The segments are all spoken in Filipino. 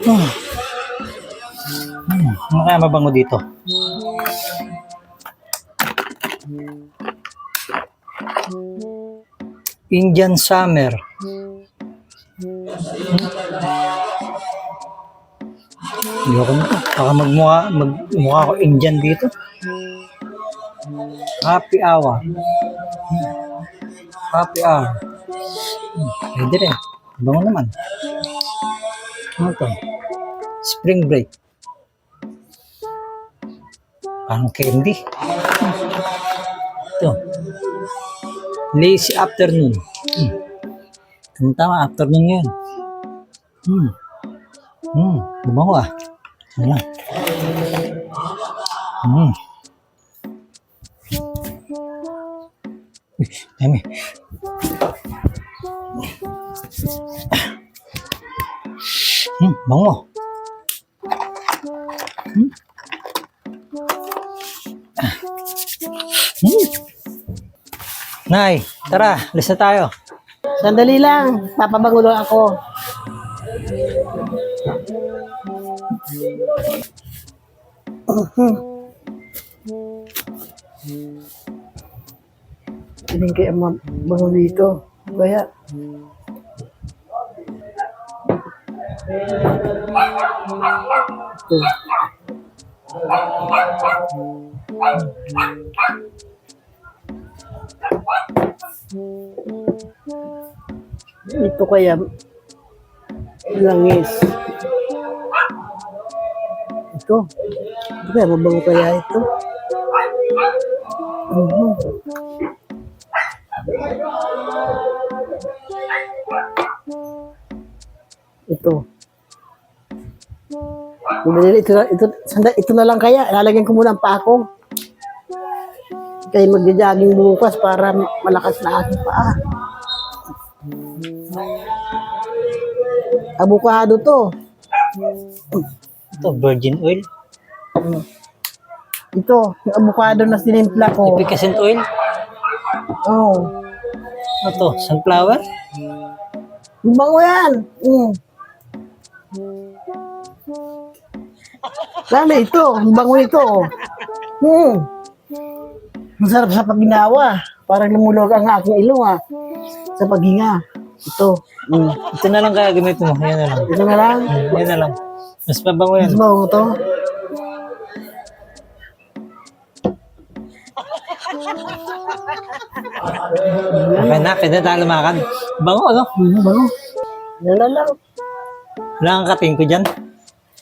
Ano kaya mabango dito? Indian Summer. Ayoko na. Baka magmukha ko Indian dito. Happy hour. Happy hour. Pwede rin. Bango naman. Ano to? Spring break. Parang candy. Ito. Lazy afternoon. Tama, afternoon ngayon. Lumango ah. Ayan. Uy, dami. Bango. Nay, tara, alis na tayo. Sandali lang, papabangulo ako. Hindi kaya mabango dito. Kaya, ito. Ito kaya langis. Ito kaya mabango kaya ito. Ito. Ito na lang kaya. Lalagyan ko muna ang pako. Kaya magja-jogging bukas para malakas na aking paa. Avocado to. Ito, virgin oil. Ito, yung avocado na sinimpla ko. Efficacent oil. Oo. Ano to? Sunflower? Yung bango yan. Lalo ito, yung bango ito. Masarap sa paginawa. Parang lumulog ang aking ilong sa paghinga. Ito. Ito na lang kaya gamitin mo. Yan na lang. Ito na lang. Yan na lang. Mas mabango yan. Mas bango to. Okay na, pwede na tayo lumakad. Bango, ano? Bango. Yan na lang. Wala kang kating ko dyan.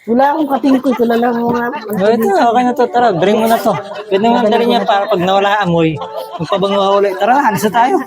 Wala akong kating ko. Ito na lang mga... Ito na, okay na to. Tara, bring mo na to. Pwede mo na rin niya para pag nawala ang amoy. Magpabango ulit. Tara, alis na tayo.